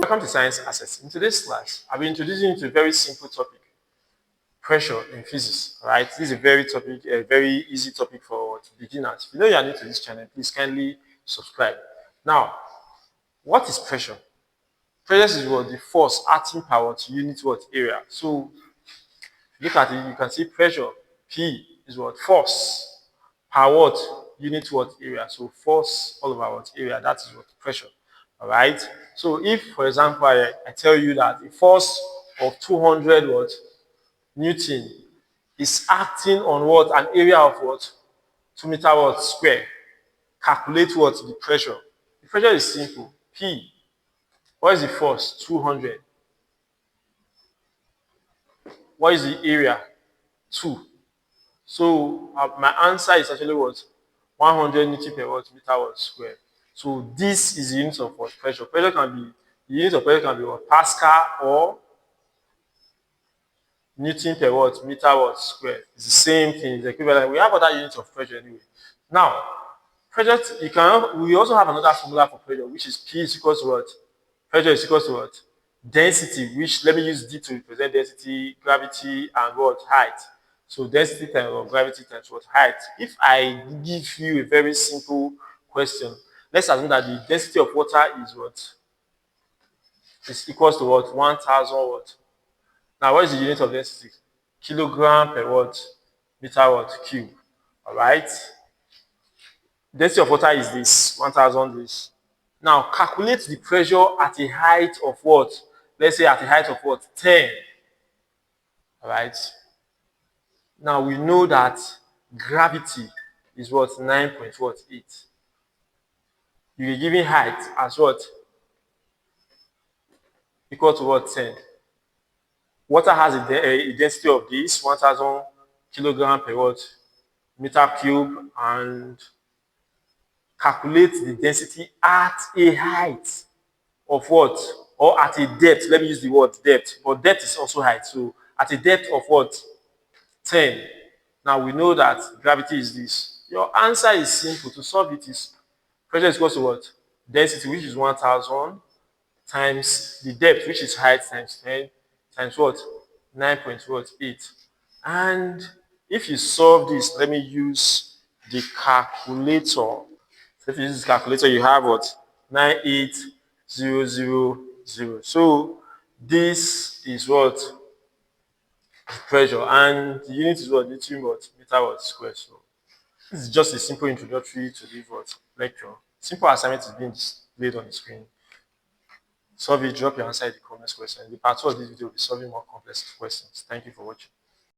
Welcome to Science Access. In today's class, I'll be introducing you to a very simple topic, pressure in physics. All right, this is a very easy topic for beginners. If you know you are new to this channel, please kindly subscribe. Now, what is pressure? Pressure is what the force acting per what unit what area. So, look at it, you can see pressure P is what force per what unit what area. So force all over what area, that is what pressure. All right. So if, for example, I tell you that the force of 200 what Newton is acting on what an area of what 2 meter what square, calculate what the pressure. The pressure is simple. P. What is the force? 200. What is the area? 2. So my answer is actually what? 100 Newton per watt meter watt square. So this is the unit of what? Pressure. Pressure can be, the unit of pressure can be what? Pascal or Newton per watt meter watt square. It's the same thing. It's equivalent. We have other units of pressure anyway. Now, pressure, we also have another formula for pressure, which is P is equal to what? Pressure is equal to what? Density, which let me use D to represent density, gravity, and what? Height. So density times or gravity times what? Height. If I give you a very simple question, let's assume that the density of water is what? Is equals to what? 1,000 what? Now, what is the unit of density? Kilogram per what? Meter what? Cube. All right. Density of water is this, 1,000 this. Now, calculate the pressure at a height of what? Let's say at a height of what? 10. All right. Now, we know that gravity is what? 9.8. You're giving height as what? Equal to what? 10. Water has a density of this, 1,000 kilogram per what? Meter cube, and calculate the density at a height of what? Or at a depth. Let me use the word depth. But depth is also height. So at a depth of what? 10. Now we know that gravity is this. Your answer is simple. To solve it is pressure is equal to what? Density, which is 1,000, times the depth, which is height, times 10, times what? 9.8. And if you solve this, let me use the calculator. So if you use this calculator, you have what? 98000. So this is what? Pressure. And the unit is what? Newton what? Meter what? Square. So this is just a simple introductory to this what? Lecture. Simple assignment is being displayed on the screen. Solve it, drop your answer in the comments question. The part 2 of this video will be solving more complex questions. Thank you for watching.